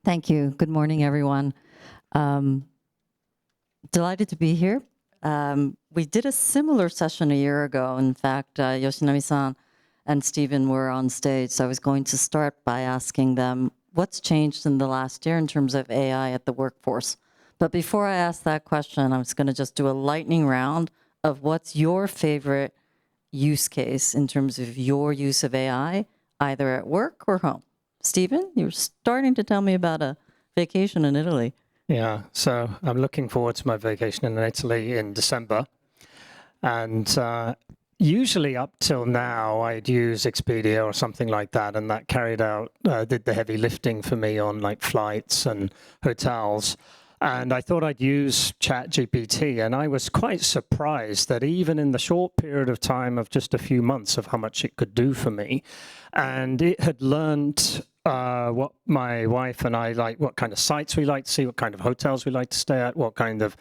Thank you. Good morning, everyone. Delighted to be here. We did a similar session a year ago. In fact, Yoshinami-san and Stephen were on stage, so I was going to start by asking them what's changed in the last year in terms of AI at the workforce. But before I ask that question, I was going to just do a lightning round of what's your favorite use case in terms of your use of AI, either at work or home. Stephen, you were starting to tell me about a vacation in Italy. Yeah, so I'm looking forward to my vacation in Italy in December. And usually up till now, I'd use Expedia or something like that, and that did the heavy lifting for me on like flights and hotels. And I thought I'd use ChatGPT, and I was quite surprised that even in the short period of time of just a few months of how much it could do for me, and it had learned what my wife and I like, what kind of sites we like to see, what kind of hotels we like to stay at, what kind of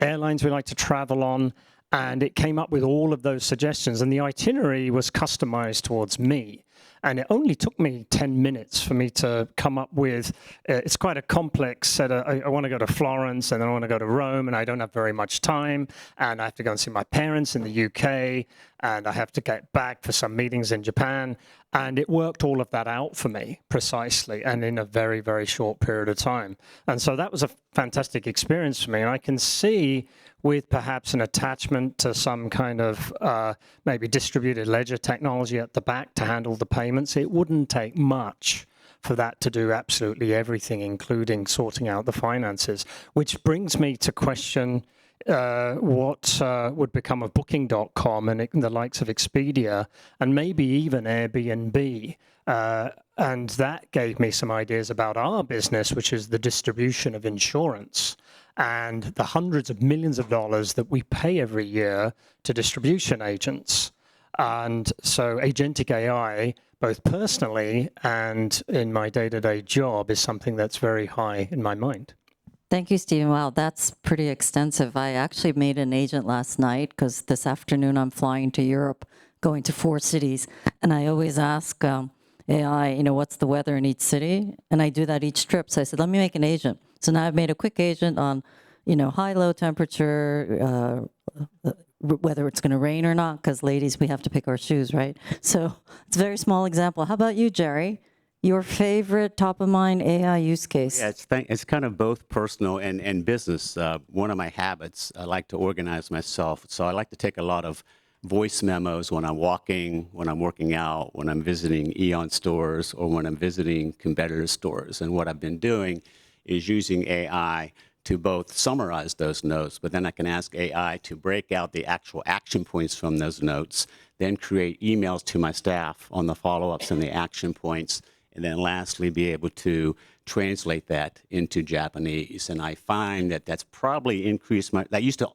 airlines we like to travel on. And it came up with all of those suggestions. And the itinerary was customized towards me. And it only took me 10 minutes for me to come up with, it's quite a complex set of, I want to go to Florence and then I want to go to Rome and I don't have very much time. And I have to go and see my parents in the UK and I have to get back for some meetings in Japan. And it worked all of that out for me precisely and in a very, very short period of time. And so that was a fantastic experience for me. And I can see with perhaps an attachment to some kind of maybe distributed ledger technology at the back to handle the payments, it wouldn't take much for that to do absolutely everything, including sorting out the finances, which brings me to question what would become of Booking.com and the likes of Expedia and maybe even Airbnb. And that gave me some ideas about our business, which is the distribution of insurance and the hundreds of millions of dollars that we pay every year to distribution agents. And so agentic AI, both personally and in my day-to-day job, is something that's very high in my mind. Thank you, Stephen. Wow, that's pretty extensive. I actually made an agent last night because this afternoon I'm flying to Europe, going to 4 cities. And I always ask AI, what's the weather in each city? And I do that each trip. So I said, let me make an agent. So now I've made a quick agent on, high, low temperature, whether it's going to rain or not, because ladies, we have to pick our shoes, right? So it's a very small example. How about you, Jerry? Your favorite top-of-mind AI use case? Yeah, it's kind of both personal and business. One of my habits, I like to organize myself. So I like to take a lot of voice memos when I'm walking, when I'm working out, when I'm visiting AEON stores, or when I'm visiting competitor stores. And what I've been doing is using AI to both summarize those notes, but then I can ask AI to break out the actual action points from those notes, then create emails to my staff on the follow-ups and the action points, and then lastly be able to translate that into Japanese. And I find that that's probably increased my, that used to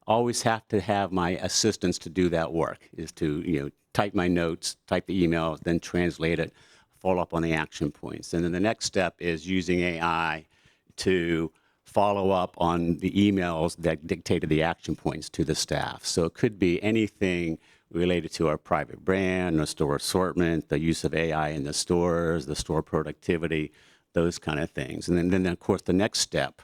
always have to have my assistants to do that work, is to type my notes, type the email, then translate it, follow up on the action points. And then the next step is using AI to follow up on the emails that dictated the action points to the staff. So it could be anything related to our private brand, our store assortment, the use of AI in the stores, the store productivity, those kind of things. And then of course, the next step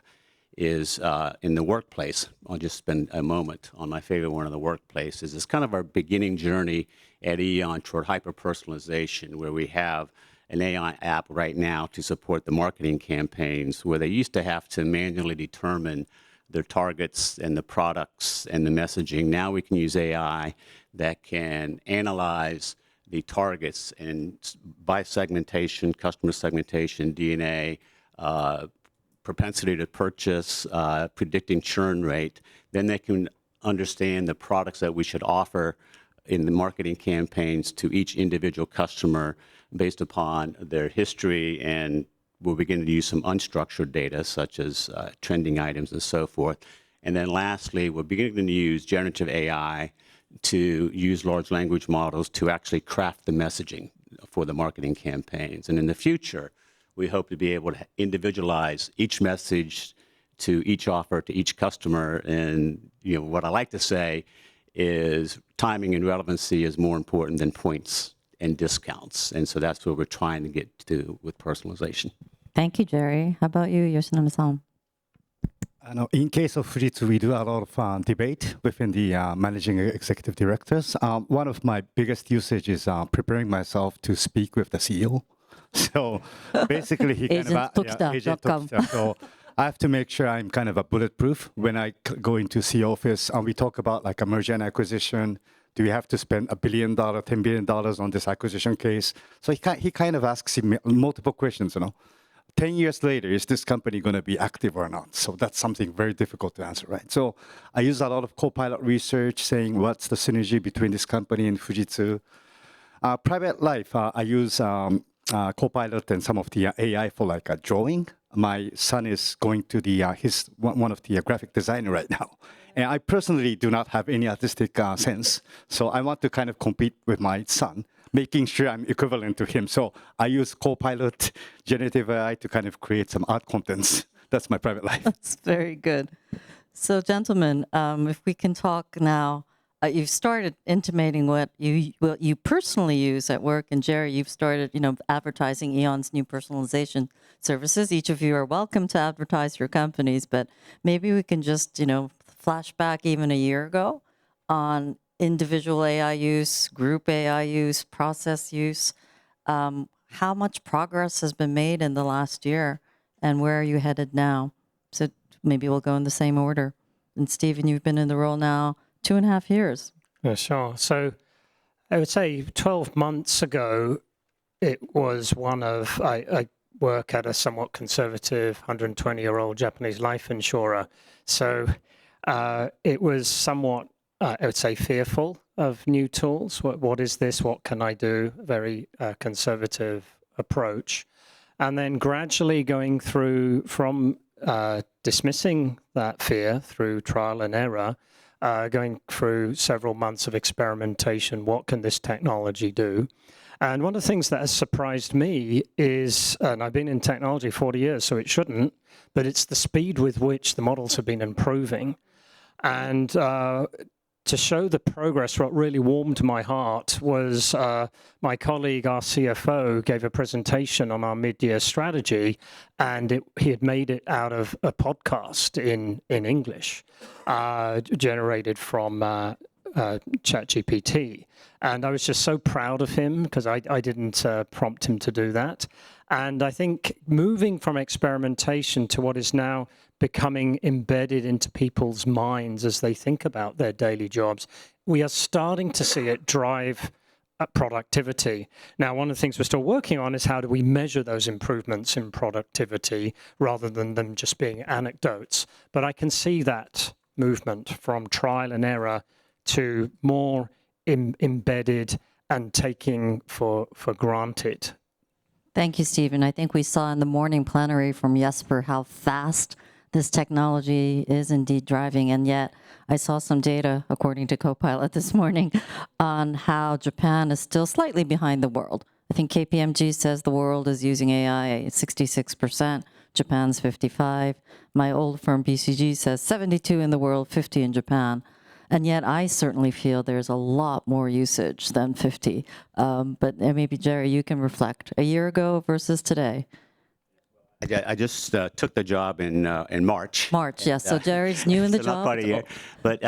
is in the workplace. I'll just spend a moment on my favorite one in the workplace. It's kind of our beginning journey at AEON toward hyper-personalization, where we have an AI app right now to support the marketing campaigns, where they used to have to manually determine their targets and the products and the messaging. Now we can use AI that can analyze the targets and by segmentation, customer segmentation, DNA, propensity to purchase, predicting churn rate. Then they can understand the products that we should offer in the marketing campaigns to each individual customer based upon their history, and we'll begin to use some unstructured data such as trending items and so forth. And then lastly, we're beginning to use generative AI to use large language models to actually craft the messaging for the marketing campaigns. And in the future, we hope to be able to individualize each message to each offer to each customer. And what I like to say is timing and relevancy is more important than points and discounts. And so that's what we're trying to get to with personalization. Thank you, Jerry. How about you, Yoshinami-san? In case of Fujitsu, we do a lot of debate within the managing executive directors. One of my biggest usage is preparing myself to speak with the CEO. So basically, he kind of Agent Tokita. So I have to make sure I'm kind of a bulletproof when I go into CEO office. We talk about like a merger and acquisition. Do we have to spend $1 billion, $10 billion on this acquisition case? So he kind of asks me multiple questions, 10 years later, is this company going to be active or not? So that's something very difficult to answer, right? So I use a lot of Copilot research saying what's the synergy between this company and Fujitsu. Private life, I use Copilot and some of the AI for like a drawing. My son is going to he's one of the graphic designer right now. And I personally do not have any artistic sense. So I want to kind of compete with my son, making sure I'm equivalent to him. So I use Copilot, generative AI to kind of create some art contents. That's my private life. That's very good. So, gentlemen, if we can talk now, you've started intimating what you personally use at work, and Jerry, you've started, advertising AEON's new personalization services. Each of you are welcome to advertise your companies, but maybe we can just, flash back even a year ago on individual AI use, group AI use, process use. How much progress has been made in the last year, and where are you headed now? So maybe we'll go in the same order. And Stephen, you've been in the role now 2.5 years. Yeah, sure. So I would say 12 months ago, it was I work at a somewhat conservative 120-year-old Japanese life insurer. So it was somewhat, I would say, fearful of new tools. What is this? What can I do? Very conservative approach. And then gradually going through from dismissing that fear through trial and error, going through several months of experimentation. What can this technology do? And one of the things that has surprised me is, and I've been in technology 40 years, so it shouldn't, but it's the speed with which the models have been improving. And to show the progress, what really warmed my heart was my colleague, our CFO, gave a presentation on our mid-year strategy, and he had made it out of a podcast in English, generated from ChatGPT. And I was just so proud of him because I didn't prompt him to do that. And I think moving from experimentation to what is now becoming embedded into people's minds as they think about their daily jobs, we are starting to see it drive productivity. Now, one of the things we're still working on is how do we measure those improvements in productivity rather than them just being anecdotes. But I can see that movement from trial and error to more embedded and taking for granted. Thank you, Stephen. I think we saw in the morning plenary from Jesper how fast this technology is indeed driving. And yet I saw some data, according to Copilot this morning, on how Japan is still slightly behind the world. I think KPMG says the world is using AI at 66%, Japan's 55%. My old firm BCG says 72 in the world, 50 in Japan. And yet I certainly feel there's a lot more usage than 50. But maybe, Jerry, you can reflect. A year ago versus today. I just took the job in March. March, yes. So Jerry's new in the so job. Not quite a year. But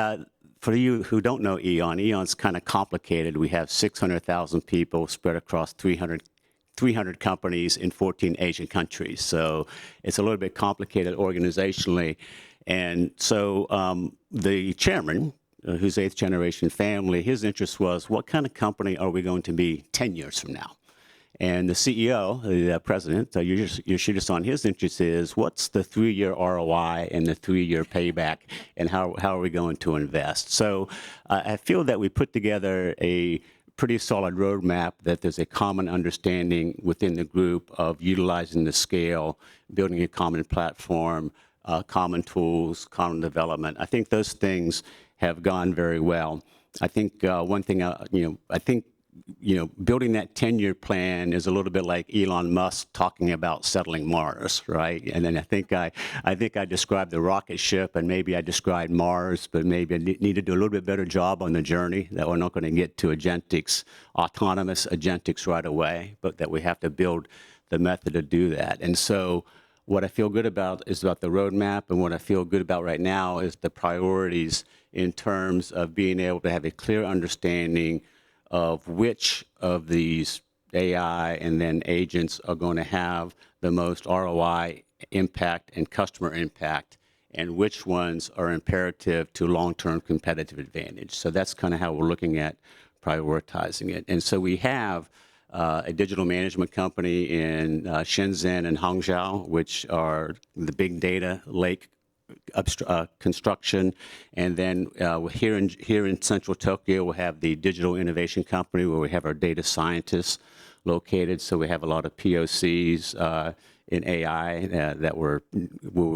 for you who don't know AEON's kind of complicated. We have 600,000 people spread across 300 companies in 14 Asian countries. So it's a little bit complicated organizationally. And so the chairman, who's eighth generation family, his interest was, what kind of company are we going to be 10 years from now? And the CEO, the president, Yoshida-san, his interest is, what's the 3-year ROI and the 3-year payback, and how are we going to invest? So I feel that we put together a pretty solid roadmap, that there's a common understanding within the group of utilizing the scale, building a common platform, common tools, common development. I think those things have gone very well. I think one thing, building that 10-year plan is a little bit like Elon Musk talking about settling Mars, right? And then I think I described the rocket ship, and maybe I described Mars, but maybe I need to do a little bit better job on the journey, that we're not going to get to autonomous agentics right away, but that we have to build the method to do that. And so what I feel good about is about the roadmap, and what I feel good about right now is the priorities in terms of being able to have a clear understanding of which of these AI and then agents are going to have the most ROI impact and customer impact, and which ones are imperative to long-term competitive advantage. So that's kind of how we're looking at prioritizing it. And so we have a digital management company in Shenzhen and Hangzhou, which are the big data lake construction. And then here in central Tokyo, we'll have the digital innovation company where we have our data scientists located. So we have a lot of POCs in AI that we're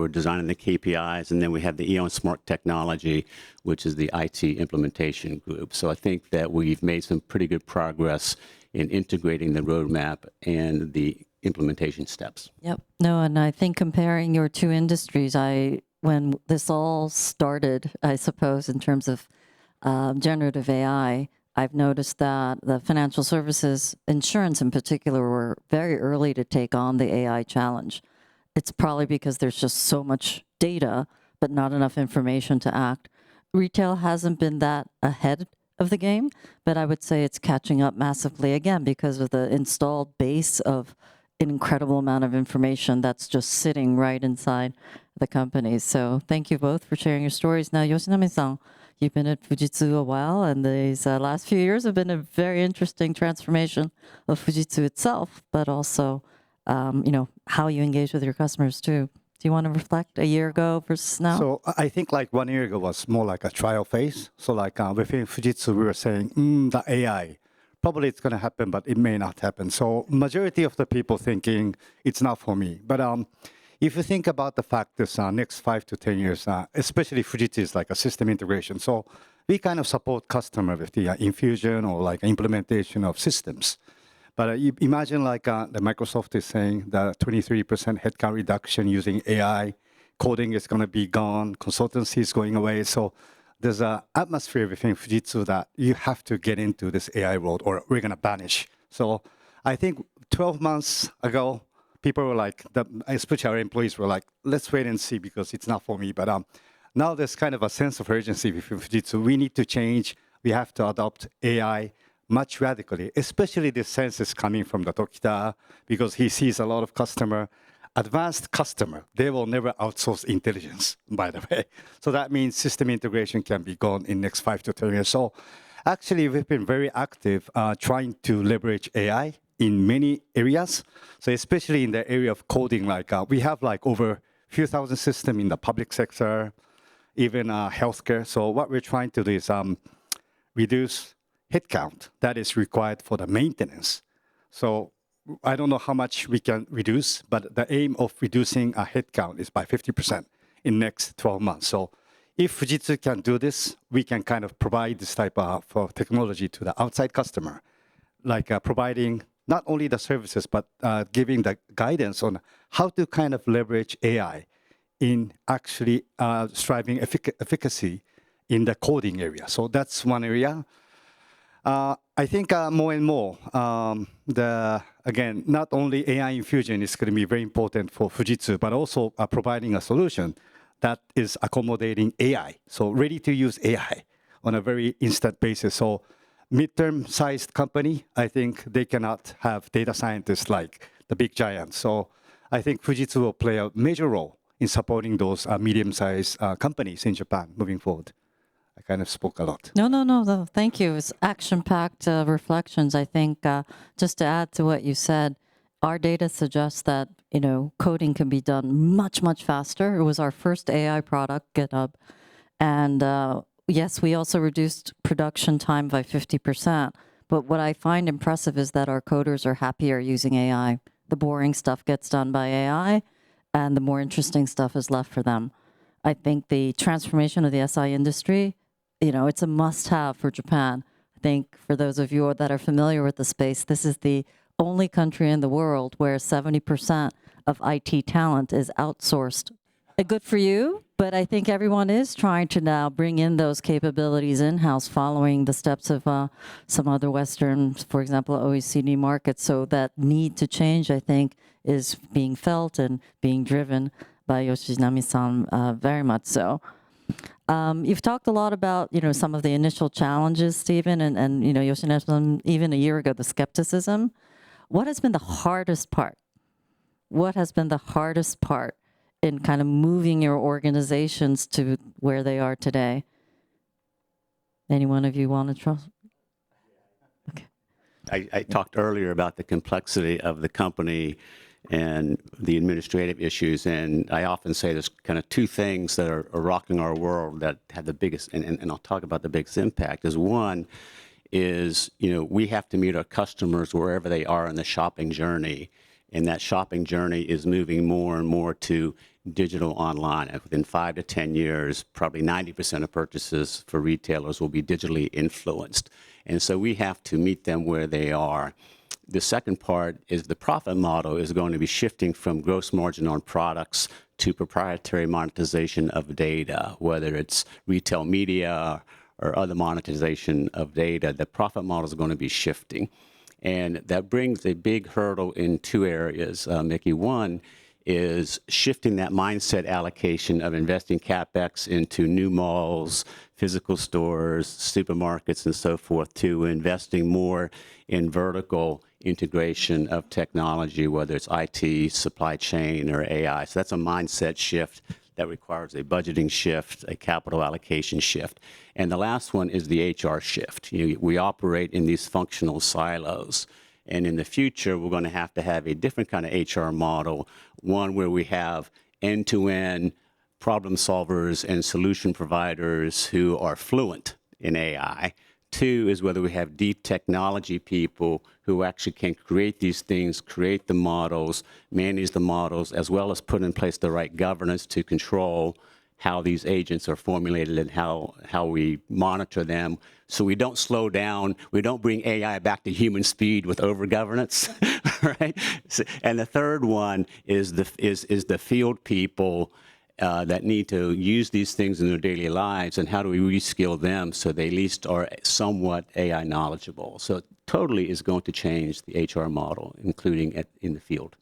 designing the KPIs. And then we have the AEON Smart Technology, which is the IT implementation group. So I think that we've made some pretty good progress in integrating the roadmap and the implementation steps. Yep. No, and I think comparing your two industries, when this all started, I suppose, in terms of generative AI, I've noticed that the financial services, insurance in particular, were very early to take on the AI challenge. It's probably because there's just so much data, but not enough information to act. Retail hasn't been that ahead of the game, but I would say it's catching up massively again because of the installed base of an incredible amount of information that's just sitting right inside the companies. So thank you both for sharing your stories. Now, Yoshinami-san, you've been at Fujitsu a while, and these last few years have been a very interesting transformation of Fujitsu itself, but also, how you engage with your customers too. Do you want to reflect a year ago versus now? So I think like 1 year ago was more like a trial phase. So like within Fujitsu, we were saying, the AI, probably it's going to happen, but it may not happen. So majority of the people thinking it's not for me. But if you think about the fact this next 5 to 10 years, especially Fujitsu is like a system integration. So we kind of support customer with the infusion or like implementation of systems. But you imagine like the Microsoft is saying that 23% headcount reduction using AI, coding is going to be gone, consultancy is going away. So there's an atmosphere within Fujitsu that you have to get into this AI world or we're going to vanish. So I think 12 months ago, people were like, especially our employees were like, let's wait and see because it's not for me. But now there's kind of a sense of urgency within Fujitsu. We need to change. We have to adopt AI much radically, especially the sense is coming from the Tokita because he sees a lot of advanced customer. They will never outsource intelligence, by the way. So that means system integration can be gone in next 5 to 10 years. So actually, we've been very active trying to leverage AI in many areas. So especially in the area of coding, like we have like over a few thousand systems in the public sector, even healthcare. So what we're trying to do is reduce headcount that is required for the maintenance. So I don't know how much we can reduce, but the aim of reducing a headcount is by 50% in next 12 months. So if Fujitsu can do this, we can kind of provide this type of technology to the outside customer, like providing not only the services, but giving the guidance on how to kind of leverage AI in actually striving efficacy in the coding area. So that's one area. I think more and more, again, not only AI infusion is going to be very important for Fujitsu, but also providing a solution that is accommodating AI. So ready to use AI on a very instant basis. So midterm-sized company, I think they cannot have data scientists like the big giants. So I think Fujitsu will play a major role in supporting those medium-sized companies in Japan moving forward. I kind of spoke a lot. No. Thank you. It's action-packed reflections. I think just to add to what you said, our data suggests that coding can be done much, much faster. It was our first AI product, GitHub, and yes, we also reduced production time by 50%. But what I find impressive is that our coders are happier using AI. The boring stuff gets done by AI, and the more interesting stuff is left for them. I think the transformation of the SI industry, it's a must-have for Japan. I think for those of you that are familiar with the space, this is the only country in the world where 70% of IT talent is outsourced. Good for you, But I think everyone is trying to now bring in those capabilities in-house, following the steps of some other Western, for example, OECD markets. So that need to change, I think, is being felt and being driven by Yoshinami-san very much so. You've talked a lot about, some of the initial challenges, Stephen, and Yoshinami-san, even a year ago, the skepticism. What has been the hardest part? What has been the hardest part in kind of moving your organizations to where they are today? Any one of you want to try? Okay. I talked earlier about the complexity of the company and the administrative issues, and I often say there's kind of two things that are rocking our world that have the biggest, and I'll talk about the biggest impact, is one is, we have to meet our customers wherever they are in the shopping journey, and that shopping journey is moving more and more to digital online. And within 5 to 10 years, probably 90% of purchases for retailers will be digitally influenced. And so we have to meet them where they are. The second part is the profit model is going to be shifting from gross margin on products to proprietary monetization of data, whether it's retail media or other monetization of data. The profit model is going to be shifting. And that brings a big hurdle in two areas, Mickey. One is shifting that mindset allocation of investing CapEx into new malls, physical stores, supermarkets, and so forth, to investing more in vertical integration of technology, whether it's IT, supply chain, or AI. So that's a mindset shift that requires a budgeting shift, a capital allocation shift. And the last one is the HR shift. We operate in these functional silos. And in the future, we're going to have a different kind of HR model, one where we have end-to-end problem solvers and solution providers who are fluent in AI. Two is whether we have deep technology people who actually can create these things, create the models, manage the models, as well as put in place the right governance to control how these agents are formulated and how we monitor them. So we don't slow down, we don't bring AI back to human speed with over-governance, right? And the third one is the field people that need to use these things in their daily lives, and how do we reskill them so they at least are somewhat AI knowledgeable. So it totally is going to change the HR model, including in the field.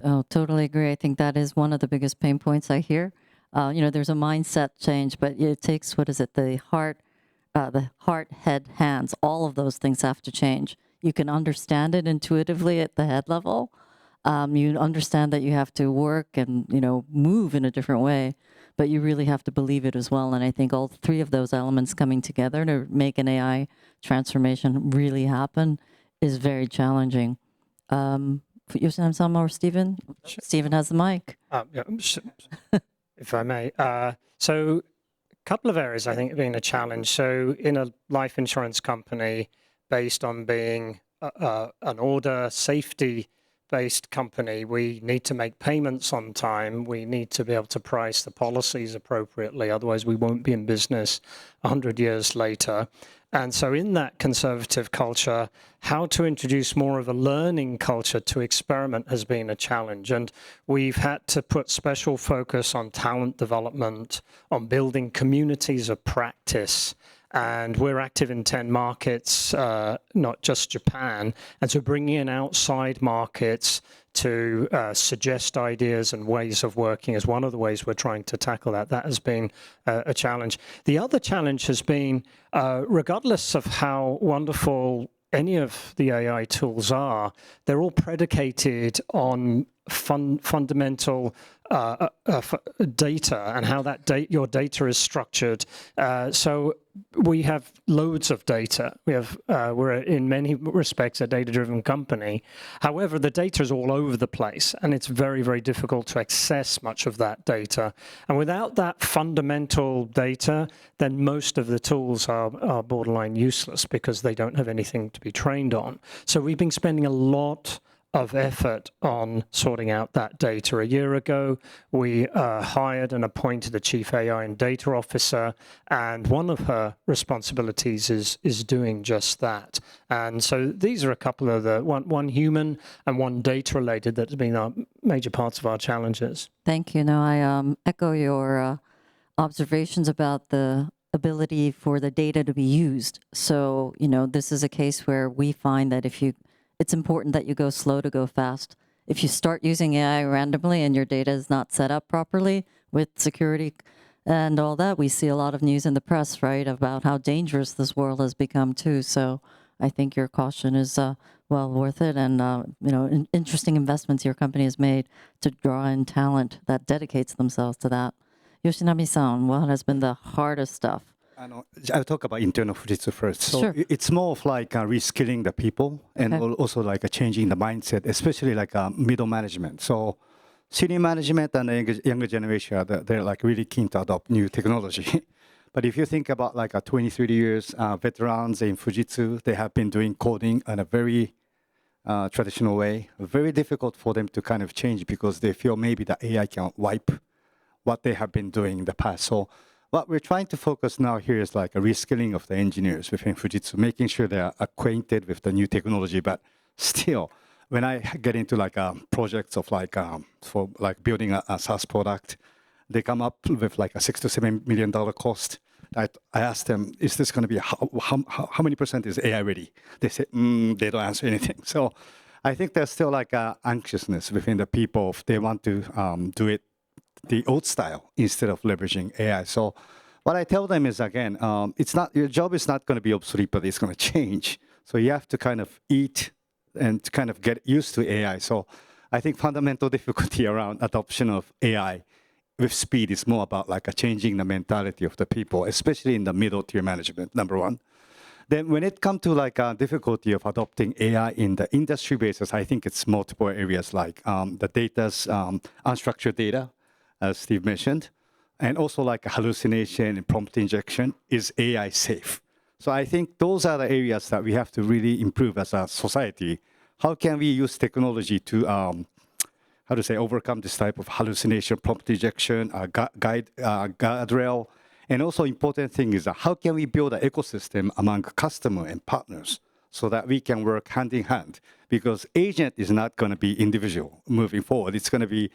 Oh, totally agree. I think that is one of the biggest pain points I hear. There's a mindset change, but it takes, the heart, head, hands, all of those things have to change. You can understand it intuitively at the head level. You understand that you have to work and, move in a different way, but you really have to believe it as well. And I think all three of those elements coming together to make an AI transformation really happen is very challenging. Yoshino-san or Stephen? Sure. Stephen has the mic. If I may. So a couple of areas I think have been a challenge. So in a life insurance company, based on being an order safety-based company, we need to make payments on time. We need to be able to price the policies appropriately. Otherwise, we won't be in business 100 years later. And so in that conservative culture, how to introduce more of a learning culture to experiment has been a challenge. And we've had to put special focus on talent development, on building communities of practice. And we're active in 10 markets, not just Japan. And so bringing in outside markets to suggest ideas and ways of working is one of the ways we're trying to tackle that. That has been a challenge. The other challenge has been, regardless of how wonderful any of the AI tools are, they're all predicated on fundamental data and how that your data is structured. So we have loads of data. We're in many respects a data-driven company. However, the data is all over the place, and it's very, very difficult to access much of that data. And without that fundamental data, then most of the tools are borderline useless because they don't have anything to be trained on. So we've been spending a lot of effort on sorting out that data. A year ago, we hired and appointed a chief AI and data officer, and one of her responsibilities is doing just that. And so these are a couple of the one human and one data related that has been our major parts of our challenges. Thank you. No, I echo your observations about the ability for the data to be used. So, this is a case where we find that it's important that you go slow to go fast. If you start using AI randomly and your data is not set up properly with security and all that, we see a lot of news in the press, right, about how dangerous this world has become too. So I think your caution is well worth it, and interesting investments your company has made to draw in talent that dedicates themselves to that. Yoshinami-san, what has been the hardest stuff? I'll talk about internal Fujitsu first. So Sure. it's more of like reskilling the people and Okay. also like changing the mindset, especially like middle management. So senior management and the younger generation, they're like really keen to adopt new technology. But if you think about like 20, 30 years veterans in Fujitsu, they have been doing coding in a very traditional way. Very difficult for them to kind of change because they feel maybe the AI can wipe what they have been doing in the past. So what we're trying to focus now here is like a reskilling of the engineers within Fujitsu, making sure they're acquainted with the new technology. But still, when I get into like projects of like for like building a SaaS product, they come up with like a $6 to $7 million cost. I asked them, is this going to be, how many % is AI ready? They say, they don't answer anything. So I think there's still like anxiousness within the people if they want to do it the old style instead of leveraging AI. So what I tell them is, again, it's not, your job is not going to be obsolete, but it's going to change. So you have to kind of eat and kind of get used to AI. So I think fundamental difficulty around adoption of AI with speed is more about like changing the mentality of the people, especially in the middle tier management, number one. Then when it comes to like difficulty of adopting AI in the industry basis, I think it's multiple areas like the data's unstructured data, as Steve mentioned, and also like hallucination and prompt injection. Is AI safe? So I think those are the areas that we have to really improve as a society. How can we use technology to, overcome this type of hallucination, prompt injection, guardrail? And also important thing is how can we build an ecosystem among customer and partners so that we can work hand in hand? Because agent is not going to be individual moving forward. It's going to be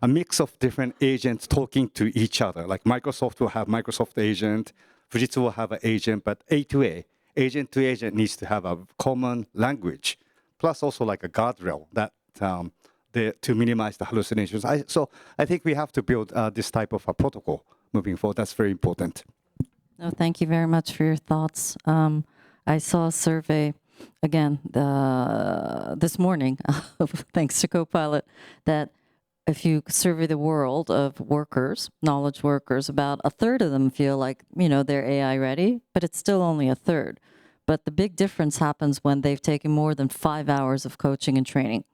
a mix of different agents talking to each other. Like Microsoft will have Microsoft agent, Fujitsu will have an agent, but A to A, agent to agent needs to have a common language, plus also like a guardrail that to minimize the hallucinations. So I think we have to build this type of a protocol moving forward. That's very important. No, thank you very much for your thoughts. I saw a survey, again, this morning, thanks to Copilot, that if you survey the world of workers, knowledge workers, about a third of them feel like, they're AI ready, but it's still only a third. But the big difference happens when they've taken more than 5 hours of coaching and training.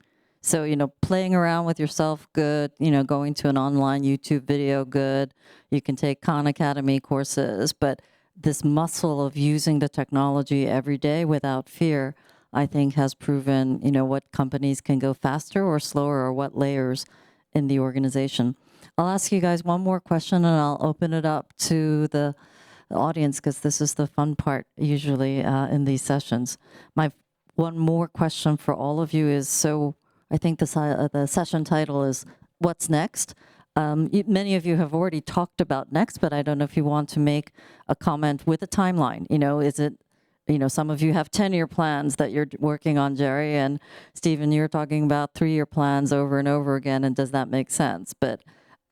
So, playing around with yourself, good. Going to an online YouTube video, good. You can take Khan Academy courses, but this muscle of using the technology every day without fear, I think has proven, what companies can go faster or slower or what layers in the organization. I'll ask you guys one more question and I'll open it up to the audience because this is the fun part usually in these sessions. My one more question for all of you is, so I think the session title is What's Next? Many of you have already talked about next, but I don't know if you want to make a comment with a timeline. Is it, some of you have 10-year plans that you're working on, Jerry, and Stephen, you're talking about 3-year plans over and over again, and does that make sense? But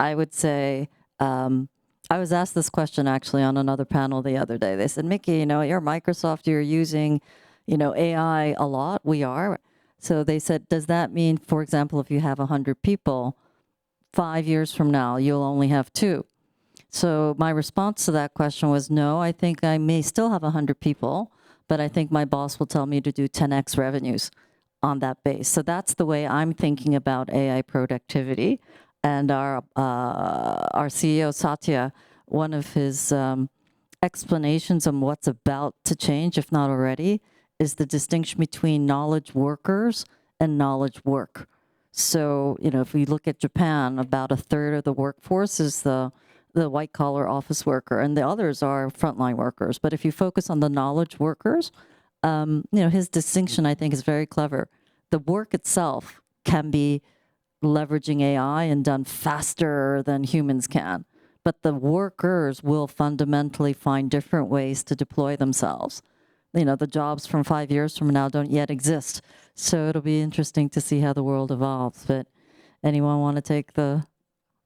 I would say, I was asked this question actually on another panel the other day. They said, Mickey, you're Microsoft, you're using, AI a lot. We are. So they said, does that mean, for example, if you have 100 people, 5 years from now, you'll only have 2? So my response to that question was, no, I think I may still have 100 people, but I think my boss will tell me to do 10x revenues on that base. So that's the way I'm thinking about AI productivity. And our CEO, Satya, one of his explanations on what's about to change, if not already, is the distinction between knowledge workers and knowledge work. So, if we look at Japan, about a third of the workforce is the white-collar office worker, and the others are frontline workers. But if you focus on the knowledge workers, his distinction, I think, is very clever. The work itself can be leveraging AI and done faster than humans can. but the workers will fundamentally find different ways to deploy themselves. The jobs from 5 years from now don't yet exist. So it'll be interesting to see how the world evolves. But anyone want to take the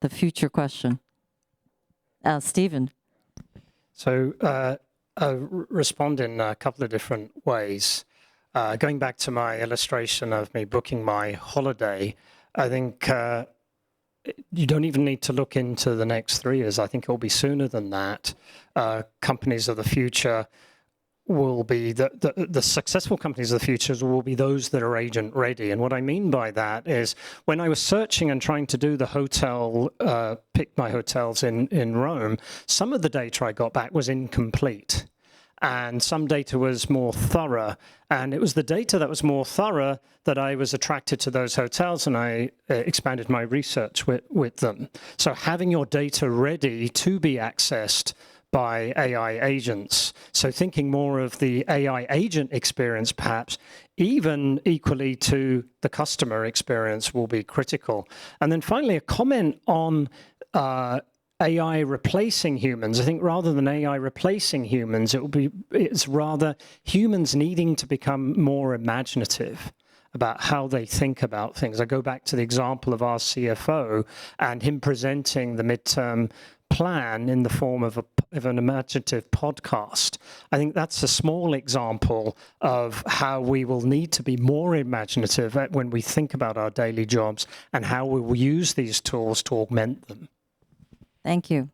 future question? Stephen. So I'll respond in a couple of different ways. Going back to my illustration of me booking my holiday, I think you don't even need to look into the next 3 years. I think it will be sooner than that. Companies of the future will be, the successful companies of the future will be those that are agent ready. And what I mean by that is when I was searching and trying to do the hotel, pick my hotels in Rome, some of the data I got back was incomplete. And some data was more thorough. And it was the data that was more thorough that I was attracted to those hotels, and I expanded my research with them. So having your data ready to be accessed by AI agents. So thinking more of the AI agent experience, perhaps, even equally to the customer experience will be critical. And then finally, a comment on AI replacing humans. I think rather than AI replacing humans, it's rather humans needing to become more imaginative about how they think about things. I go back to the example of our CFO and him presenting the midterm plan in the form of an imaginative podcast. I think that's a small example of how we will need to be more imaginative when we think about our daily jobs and how we will use these tools to augment them. Thank you.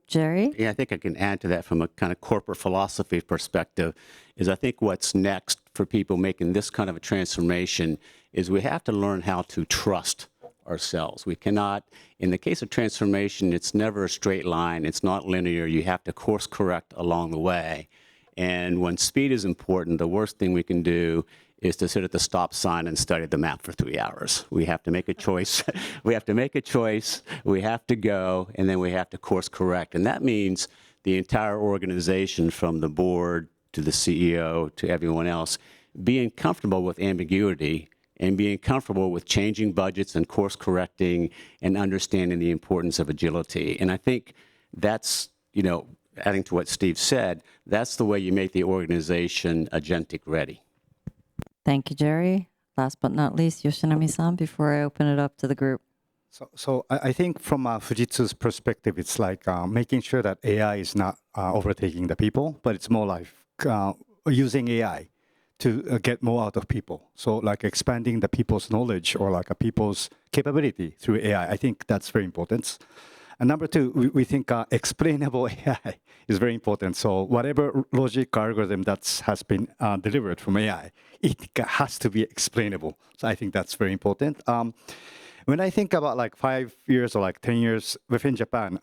Jerry? Yeah, I think I can add to that from a kind of corporate philosophy perspective, is I think what's next for people making this kind of a transformation is we have to learn how to trust ourselves. We cannot, in the case of transformation, it's never a straight line. It's not linear. You have to course correct along the way. And when speed is important, the worst thing we can do is to sit at the stop sign and study the map for 3 hours. We have to make a choice. We have to make a choice. We have to go, and then we have to course correct. And that means the entire organization, from the board to the CEO to everyone else, being comfortable with ambiguity and being comfortable with changing budgets and course correcting and understanding the importance of agility. And I think that's, adding to what Steve said, that's the way you make the organization agentic ready. Thank you, Jerry. Last but not least, Yoshinami-san, before I open it up to the group. So I think from Fujitsu's perspective, it's like making sure that AI is not overtaking the people, but it's more like using AI to get more out of people. So like expanding the people's knowledge or like a people's capability through AI. I think that's very important. And number two, we think explainable AI is very important. So whatever logic algorithm that has been delivered from AI, it has to be explainable. So I think that's very important. When I think about like 5 years or like 10 years within Japan,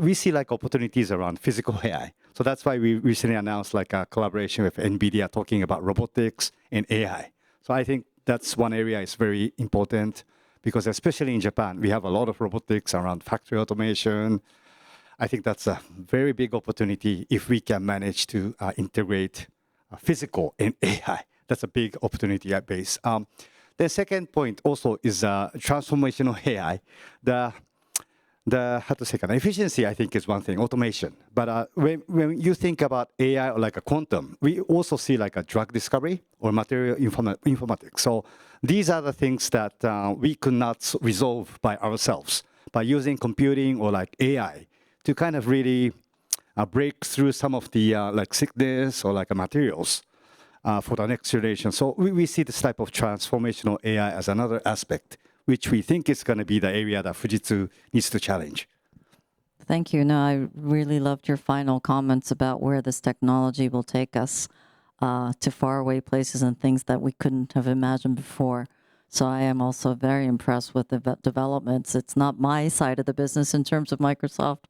we see like opportunities around physical AI. So that's why we recently announced like a collaboration with NVIDIA talking about robotics and AI. So I think that's one area is very important because especially in Japan, we have a lot of robotics around factory automation. I think that's a very big opportunity if we can manage to integrate physical and AI. That's a big opportunity at base. The second point also is transformational AI. The how to say, efficiency, I think, is one thing, automation. But when you think about AI or like a quantum, we also see like a drug discovery or material informatics. So these are the things that we could not resolve by ourselves. By using computing or like AI to kind of really break through some of the like sickness or like materials for the next generation. So we see this type of transformational AI as another aspect, which we think is going to be the area that Fujitsu needs to challenge. Thank you. No, I really loved your final comments about where this technology will take us to faraway places and things that we couldn't have imagined before. So I am also very impressed with the developments. It's not my side of the business in terms of Microsoft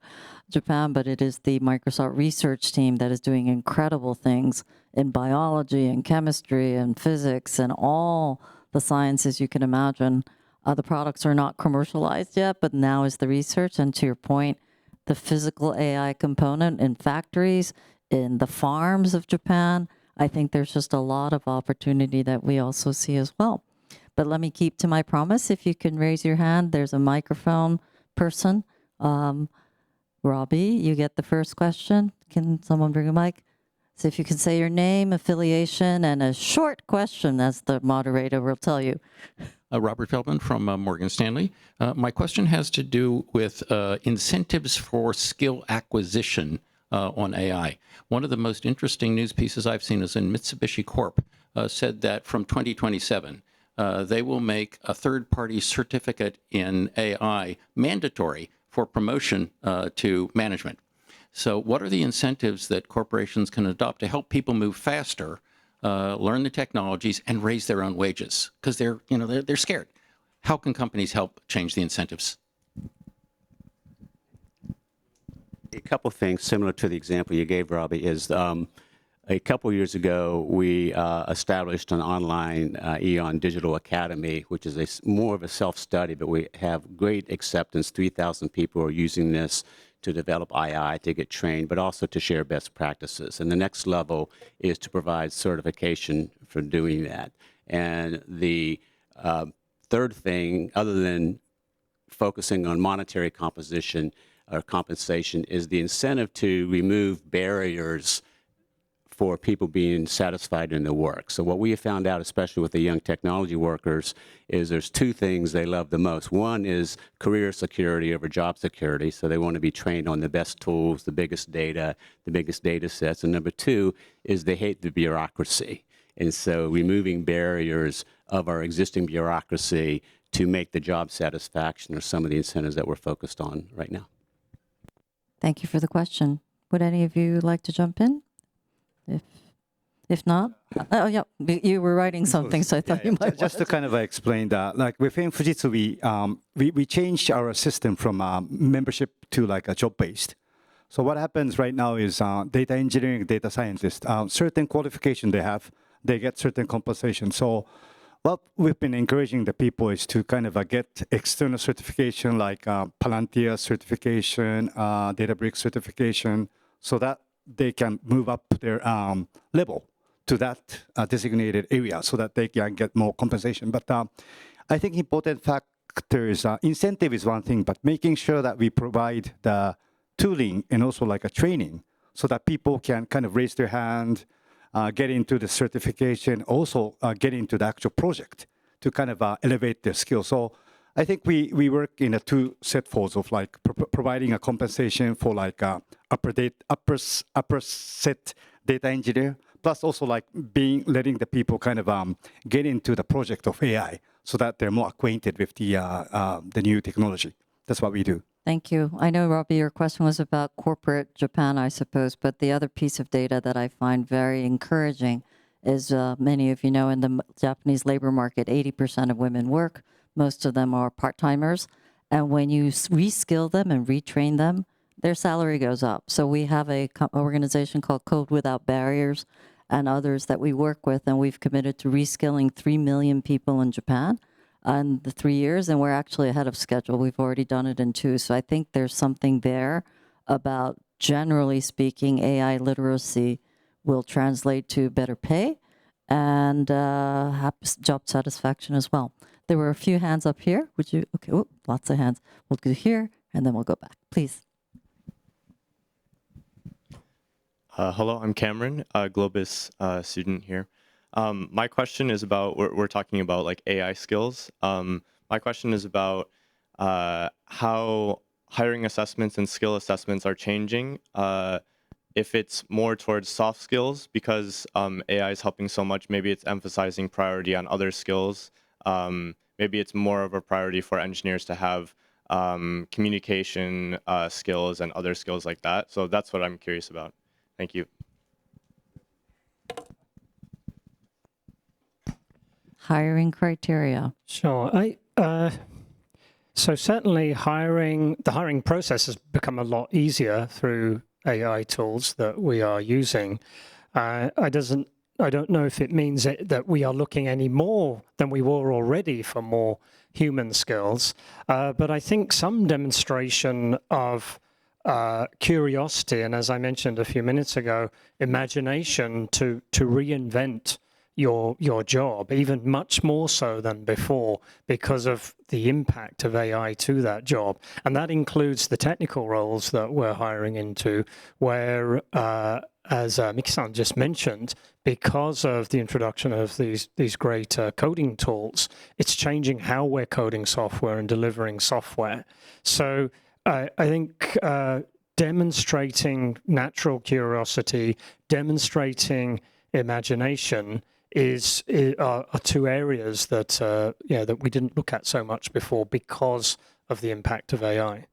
Japan, but it is the Microsoft research team that is doing incredible things in biology and chemistry and physics and all the sciences you can imagine. The products are not commercialized yet, but now is the research. And to your point, the physical AI component in factories, in the farms of Japan, I think there's just a lot of opportunity that we also see as well. But let me keep to my promise. If you can raise your hand, there's a microphone person. Robbie, you get the first question. Can someone bring a mic? So if you can say your name, affiliation, and a short question, as the moderator will tell you. Robert Feldman from Morgan Stanley. My question has to do with incentives for skill acquisition on AI. One of the most interesting news pieces I've seen is in Mitsubishi Corp. Said that from 2027, they will make a third-party certificate in AI mandatory for promotion to management. So what are the incentives that corporations can adopt to help people move faster, learn the technologies, and raise their own wages? Because they're scared. How can companies help change the incentives? A couple things similar to the example you gave, Robbie, is a couple years ago, we established an online AEON Digital Academy, which is more of a self-study, but we have great acceptance. 3,000 people are using this to develop AI, to get trained, but also to share best practices. And the next level is to provide certification for doing that. And the third thing, other than focusing on monetary composition or compensation, is the incentive to remove barriers for people being satisfied in their work. So what we have found out, especially with the young technology workers, is there's two things they love the most. One is career security over job security. So they want to be trained on the best tools, the biggest data sets. And number two is they hate the bureaucracy. And so removing barriers of our existing bureaucracy to make the job satisfaction are some of the incentives that we're focused on right now. Thank you for the question. Would any of you like to jump in? If not, oh yeah, you were writing something, so I thought you might. Just to kind of explain that, like within Fujitsu, we changed our system from membership to like a job-based. So what happens right now is data engineering, data scientists, certain qualification they have, they get certain compensation. So what we've been encouraging the people is to kind of get external certification like Palantir certification, Databricks certification, so that they can move up their level to that designated area so that they can get more compensation. But I think important factor is incentive is one thing, but making sure that we provide the tooling and also like a training so that people can kind of raise their hand, get into the certification, also get into the actual project to kind of elevate their skills. So I think we work in a two setfolds of like providing a compensation for like upper set data engineer, plus also like letting the people kind of get into the project of AI so that they're more acquainted with the new technology. That's what we do. Thank you. I know, Robbie, your question was about corporate Japan, I suppose, but the other piece of data that I find very encouraging is many of you know in the Japanese labor market, 80% of women work. Most of them are part-timers. And when you reskill them and retrain them, their salary goes up. So we have an organization called Code Without Barriers and others that we work with, and we've committed to reskilling 3 million people in Japan in the 3 years, and we're actually ahead of schedule. We've already done it in 2. So I think there's something there about, generally speaking, AI literacy will translate to better pay and job satisfaction as well. There were a few hands up here. Would you? Okay, oh, lots of hands. We'll go here, and then we'll go back. Please. Hello, I'm Cameron, a GLOBIS student here. My question is about, we're talking about like AI skills. My question is about how hiring assessments and skill assessments are changing. If it's more towards soft skills, because AI is helping so much, maybe it's emphasizing priority on other skills. Maybe it's more of a priority for engineers to have communication skills and other skills like that. So that's what I'm curious about. Thank you. Hiring criteria. Sure. So certainly the hiring process has become a lot easier through AI tools that we are using. I don't know if it means that we are looking any more than we were already for more human skills, but I think some demonstration of curiosity, and as I mentioned a few minutes ago, imagination to reinvent your job, even much more so than before, because of the impact of AI to that job. And that includes the technical roles that we're hiring into, where, as Miki-san just mentioned, because of the introduction of these great coding tools, it's changing how we're coding software and delivering software. So I think demonstrating natural curiosity, demonstrating imagination are two areas that that we didn't look at so much before because of the impact of AI.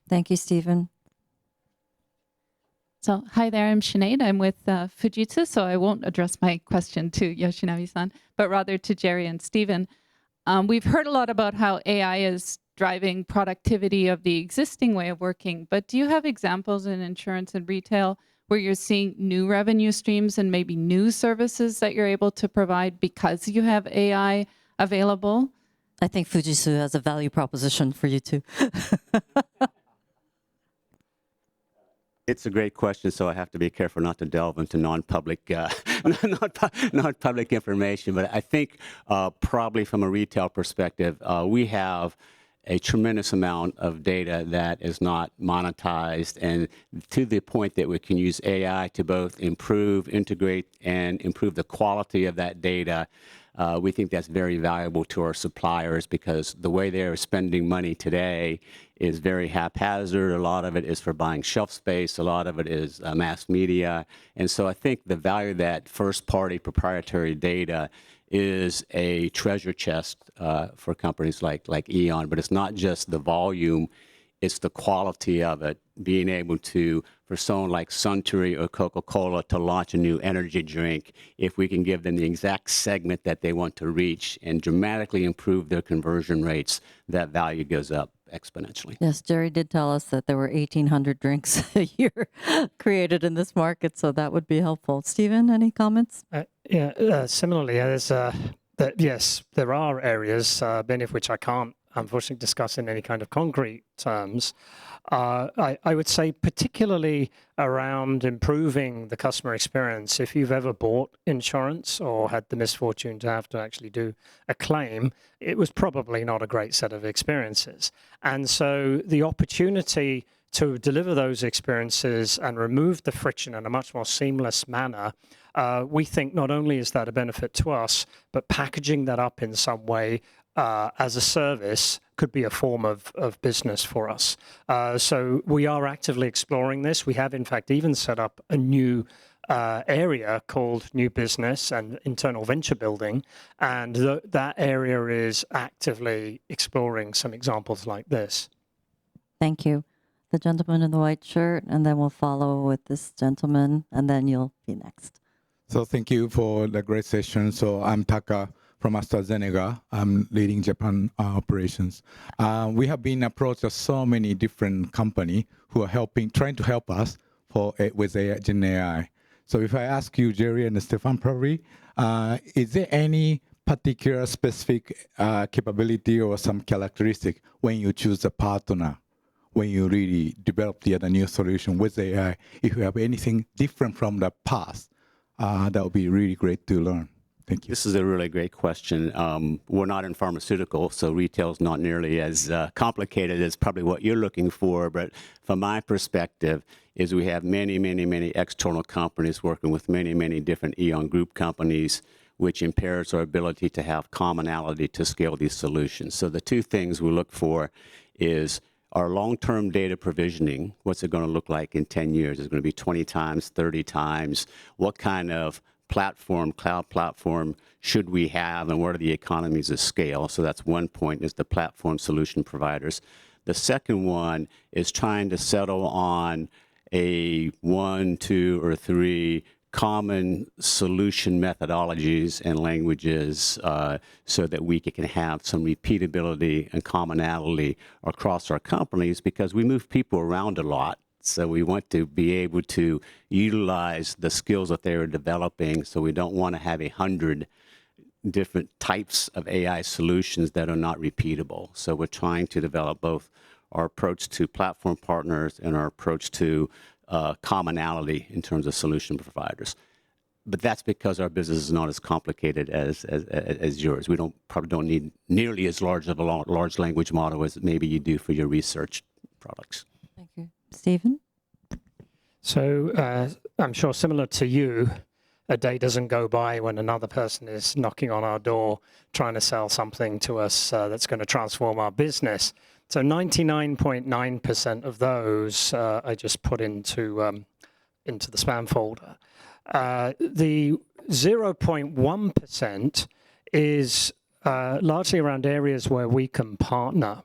Thank you, Stephen. So, hi there, I'm Sinead. I'm with Fujitsu, so I won't address my question to Yoshinabe-san, but rather to Jerry and Stephen. We've heard a lot about how AI is driving productivity of the existing way of working, but do you have examples in insurance and retail where you're seeing new revenue streams and maybe new services that you're able to provide because you have AI available? I think Fujitsu has a value proposition for you too. It's a great question, so I have to be careful not to delve into non-public non-public information. But I think probably from a retail perspective, we have a tremendous amount of data that is not monetized, and to the point that we can use AI to both improve, integrate, and improve the quality of that data. We think that's very valuable to our suppliers because the way they're spending money today is very haphazard. A lot of it is for buying shelf space. A lot of it is mass media. And so I think the value of that first-party proprietary data is a treasure chest for companies like AEON. But it's not just the volume, it's the quality of it, being able to, for someone like Suntory or Coca-Cola to launch a new energy drink, if we can give them the exact segment that they want to reach and dramatically improve their conversion rates, that value goes up exponentially. Yes, Jerry did tell us that there were 1,800 drinks a year created in this market, so that would be helpful. Stephen, any comments? Similarly, yes, there are areas, many of which I can't unfortunately discuss in any kind of concrete terms. I would say particularly around improving the customer experience. If you've ever bought insurance or had the misfortune to have to actually do a claim, it was probably not a great set of experiences. And so the opportunity to deliver those experiences and remove the friction in a much more seamless manner, we think not only is that a benefit to us, but packaging that up in some way as a service could be a form of business for us. So we are actively exploring this. We have, in fact, even set up a new area called New Business and Internal Venture Building. And that area is actively exploring some examples like this. Thank you. The gentleman in the white shirt, and then we'll follow with this gentleman, and then you'll be next. So thank you for the great session. So I'm Taka from AstraZeneca. I'm leading Japan operations. We have been approached by so many different companies who are trying to help us with GenAI. So if I ask you, Jerry and Stefan, probably, is there any particular specific capability or some characteristic when you choose a partner, when you really develop the new solution with AI? If you have anything different from the past, that would be really great to learn. Thank you. This is a really great question. We're not in pharmaceutical, so retail is not nearly as complicated as probably what you're looking for. But from my perspective, is we have many, many, many external companies working with many, many different AEON group companies, which impairs our ability to have commonality to scale these solutions. So the two things we look for is our long-term data provisioning. What's it going to look like in 10 years? Is it going to be 20 times, 30 times? What kind of cloud platform should we have, and what are the economies of scale? So that's one point, is the platform solution providers. The second one is trying to settle on a 1, 2, or 3 common solution methodologies and languages so that we can have some repeatability and commonality across our companies, because we move people around a lot. So we want to be able to utilize the skills that they're developing. So we don't want to have 100 different types of AI solutions that are not repeatable. So we're trying to develop both our approach to platform partners and our approach to commonality in terms of solution providers. but that's because our business is not as complicated as yours. We probably don't need nearly as large of a large language model as maybe you do for your research products. Thank you. Stephen? So I'm sure similar to you, a day doesn't go by when another person is knocking on our door trying to sell something to us that's going to transform our business. So 99.9% of those I just put into the spam folder. The 0.1% is largely around areas where we can partner.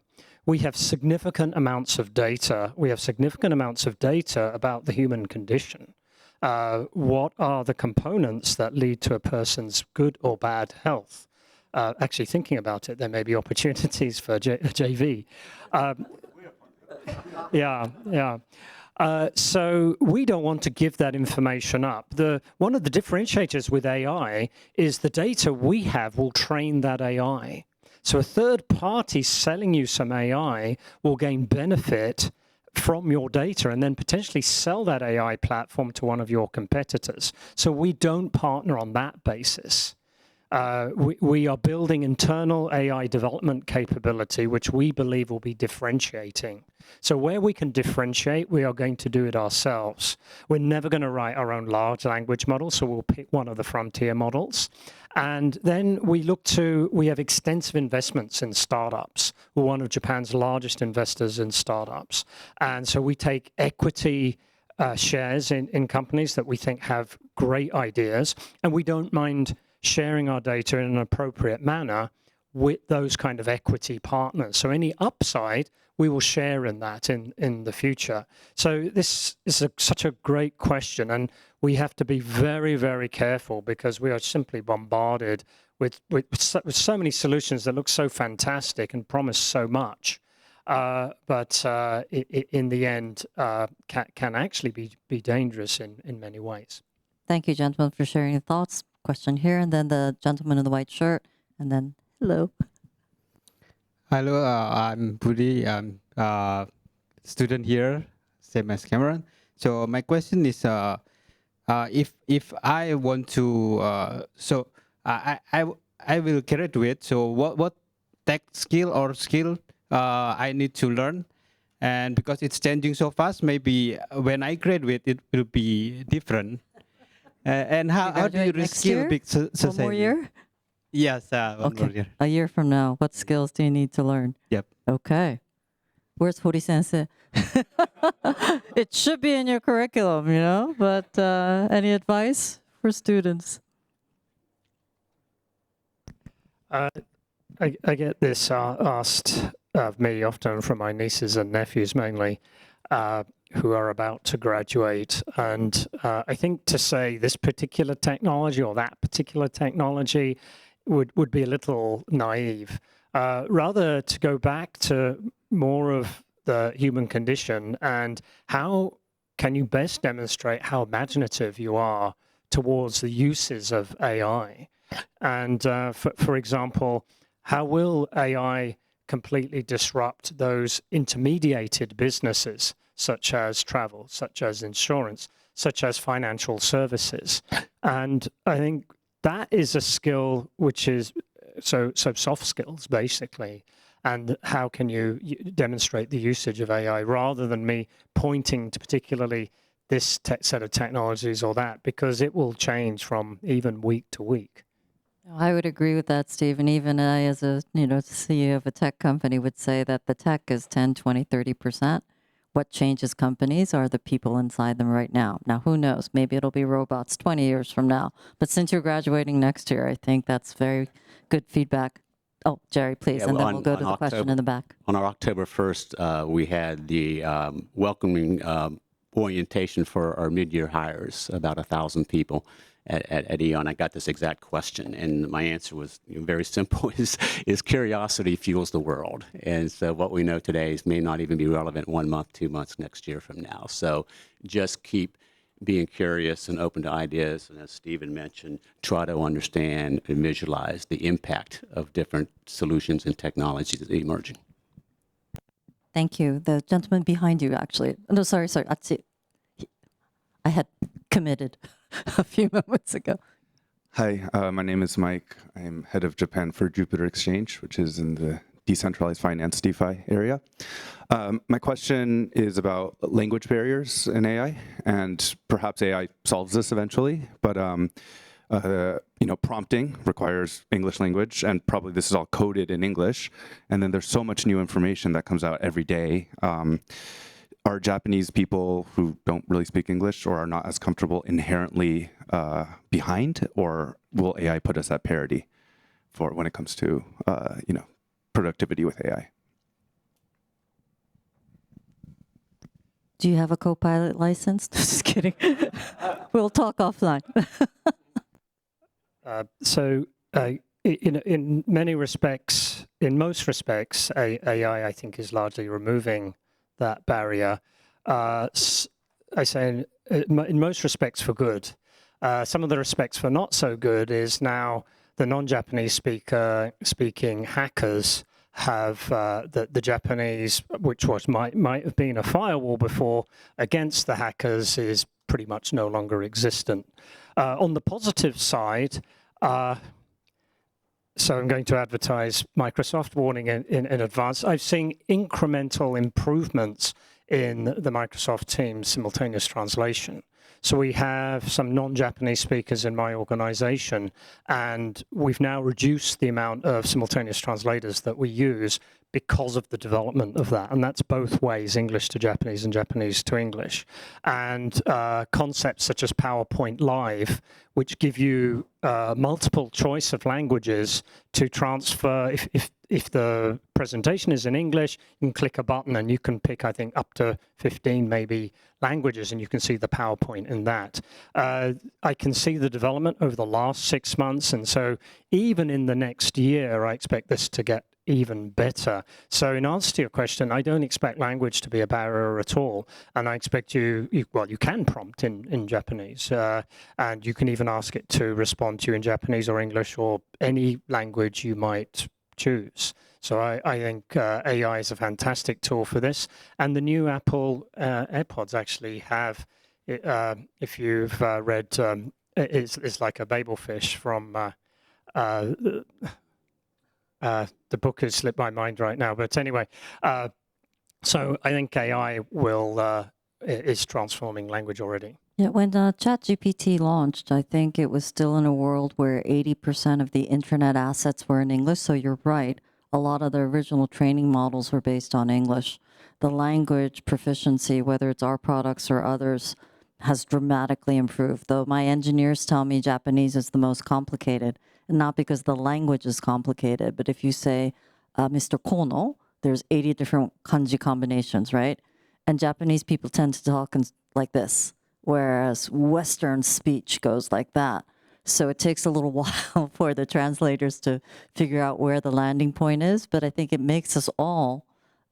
We have significant amounts of data. We have significant amounts of data about the human condition. What are the components that lead to a person's good or bad health? Actually, thinking about it, there may be opportunities for JV. Yeah. So we don't want to give that information up. One of the differentiators with AI is the data we have will train that AI. So a third party selling you some AI will gain benefit from your data and then potentially sell that AI platform to one of your competitors. So we don't partner on that basis. We are building internal AI development capability, which we believe will be differentiating. So where we can differentiate, we are going to do it ourselves. We're never going to write our own large language model, so we'll pick one of the frontier models. And then we have extensive investments in startups. We're one of Japan's largest investors in startups. And so we take equity shares in companies that we think have great ideas, and we don't mind sharing our data in an appropriate manner with those kind of equity partners. So any upside, we will share in that in the future. So this is such a great question, and we have to be very, very careful because we are simply bombarded with so many solutions that look so fantastic and promise so much, but in the end can actually be dangerous in many ways. Thank you, gentlemen, for sharing your thoughts. Question here, and then the gentleman in the white shirt, and then hello. Hello, I'm Budi. I'm a student here, same as Cameron. So my question is, if I want to, so I will graduate. So what tech skill or skill I need to learn, and because it's changing so fast, maybe when I graduate it will be different. And how do you reskill big society? One more year? Yes, one more year. A year from now, what skills do you need to learn? Yep. Okay. Where's Hori sensei? It should be in your curriculum, but any advice for students? I get this asked of me often from my nieces and nephews mainly, who are about to graduate. And I think to say this particular technology or that particular technology would be a little naive. Rather to go back to more of the human condition and how can you best demonstrate how imaginative you are towards the uses of AI. And for example, how will AI completely disrupt those intermediated businesses, such as travel, such as insurance, such as financial services? And I think that is a skill which is so soft skills, basically. And how can you demonstrate the usage of AI rather than me pointing to particularly this set of technologies or that, because it will change from even week to week. I would agree with that, Steve. And even I, as a CEO of a tech company, would say that the tech is 10, 20, 30%. What changes companies are the people inside them right now. Now, who knows? Maybe it'll be robots 20 years from now. But since you're graduating next year, I think that's very good feedback. Oh, Jerry, please, Yeah, and well, then we'll go to the question in the back. On our October 1st, we had the welcoming orientation for our mid-year hires, about 1,000 people at AEON. I got this exact question, and my answer was very simple, is curiosity fuels the world. And so what we know today may not even be relevant 1 month, 2 months next year from now. So just keep being curious and open to ideas, and as Stephen mentioned, try to understand and visualize the impact of different solutions and technologies that are emerging. Thank you. The gentleman behind you, actually. No, sorry. I had committed a few moments ago. Hi, my name is Mike. I'm head of Japan for Jupiter Exchange, which is in the decentralized finance DeFi area. My question is about language barriers in AI, and perhaps AI solves this eventually, but prompting requires English language, and probably this is all coded in English, and then there's so much new information that comes out every day. Are Japanese people who don't really speak English or are not as comfortable inherently behind, or will AI put us at parity for when it comes to productivity with AI? Do you have a co-pilot license? Just kidding. We'll talk offline. In many respects, in most respects, AI, I think, is largely removing that barrier. I say in most respects for good. Some of the respects for not so good is now the non-Japanese speaking hackers have the Japanese, which might have been a firewall before against the hackers, is pretty much no longer existent. On the positive side, so I'm going to advertise Microsoft, warning in advance. I've seen incremental improvements in the Microsoft Teams simultaneous translation. So we have some non-Japanese speakers in my organization, and we've now reduced the amount of simultaneous translators that we use because of the development of that. And that's both ways, English to Japanese and Japanese to English. And concepts such as PowerPoint Live, which give you multiple choice of languages to transfer. If the presentation is in English, you can click a button and you can pick, I think, up to 15 maybe languages, and you can see the PowerPoint in that. I can see the development over the last 6 months, and so even in the next year, I expect this to get even better. So in answer to your question, I don't expect language to be a barrier at all, and I expect you can prompt in Japanese, and you can even ask it to respond to you in Japanese or English or any language you might choose. So I think AI is a fantastic tool for this, and the new Apple AirPods actually have, if you've read, it's like a Babelfish from the book has slipped my mind right now, but anyway, so I think AI is transforming language already. Yeah, when ChatGPT launched, I think it was still in a world where 80% of the internet assets were in English. So you're right. A lot of the original training models were based on English. The language proficiency, whether it's our products or others, has dramatically improved. Though my engineers tell me Japanese is the most complicated, and not because the language is complicated, but if you say, Mr. Kono, there's 80 different kanji combinations, right? And Japanese people tend to talk like this, whereas Western speech goes like that. So it takes a little while for the translators to figure out where the landing point is, but I think it makes us all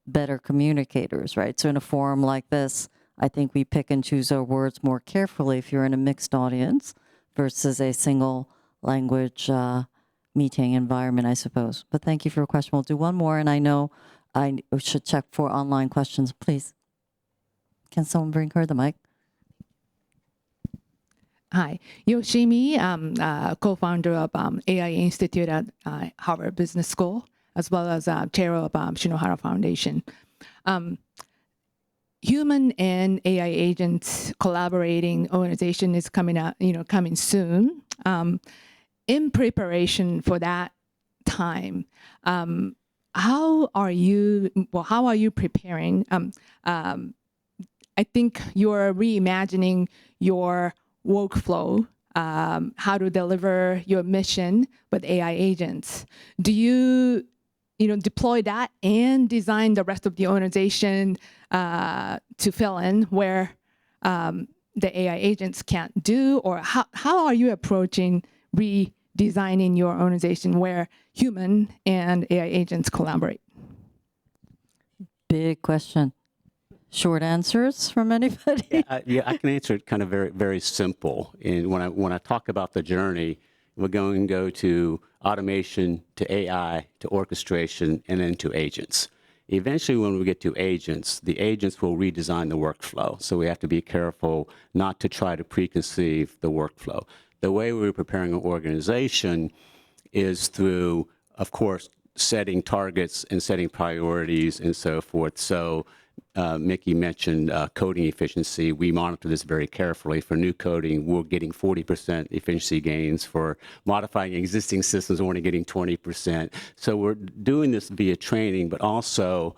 better communicators, right? So in a forum like this, I think we pick and choose our words more carefully if you're in a mixed audience versus a single language meeting environment, I suppose. But thank you for your question. We'll do one more, and I know I should check for online questions. Please. Can someone bring her the mic? Hi, Yoshimi, co-founder of AI Institute at Harvard Business School, as well as chair of Shinohara Foundation. Human and AI agents collaborating organization is coming out, coming soon. In preparation for that time, how are you preparing? I think you're reimagining your workflow, how to deliver your mission with AI agents. Do you, deploy that and design the rest of the organization to fill in where the AI agents can't do? Or how are you approaching redesigning your organization where human and AI agents collaborate? Big question. Short answers from anybody? Yeah, I can answer it kind of very, very simple. And when I talk about the journey, we're going to go to automation, to AI, to orchestration, and then to agents. Eventually, when we get to agents, the agents will redesign the workflow. So we have to be careful not to try to preconceive the workflow. The way we're preparing an organization is through, of course, setting targets and setting priorities and so forth. So Mickey mentioned coding efficiency. We monitor this very carefully. For new coding, we're getting 40% efficiency gains. For modifying existing systems, we're only getting 20%. So we're doing this via training, but also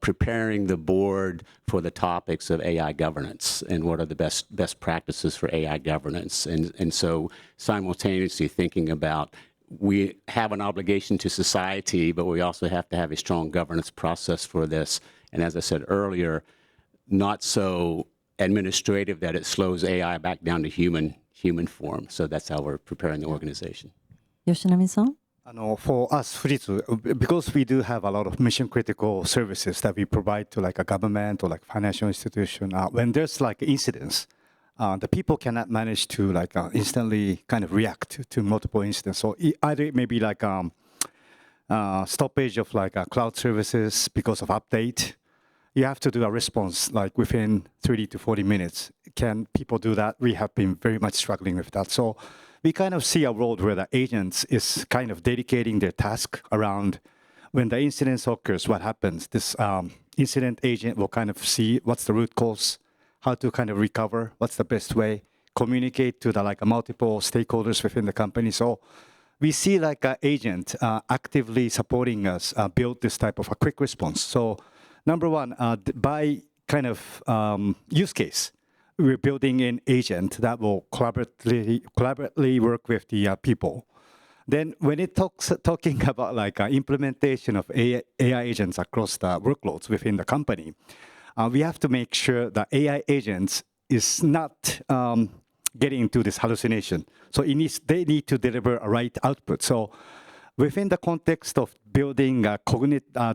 preparing the board for the topics of AI governance and what are the best practices for AI governance. And so simultaneously thinking about, we have an obligation to society, but we also have to have a strong governance process for this. And as I said earlier, not so administrative that it slows AI back down to human form. So that's how we're preparing the organization. Yoshinami-san? For us, Fujitsu, because we do have a lot of mission critical services that we provide to like a government or like financial institution, when there's like incidents, the people cannot manage to like instantly kind of react to multiple incidents. So either it may be like stoppage of like cloud services because of update. You have to do a response like within 30 to 40 minutes. Can people do that? We have been very much struggling with that. So we kind of see a world where the agents is kind of dedicating their task around when the incident occurs, what happens. This incident agent will kind of see what's the root cause, how to kind of recover, what's the best way, communicate to the like multiple stakeholders within the company. So we see like an agent actively supporting us build this type of a quick response. So number one, by kind of use case, we're building an agent that will collaboratively work with the people. Then when it talking about like implementation of AI agents across the workloads within the company, we have to make sure that AI agents is not getting into this hallucination. So they need to deliver a right output. So within the context of building a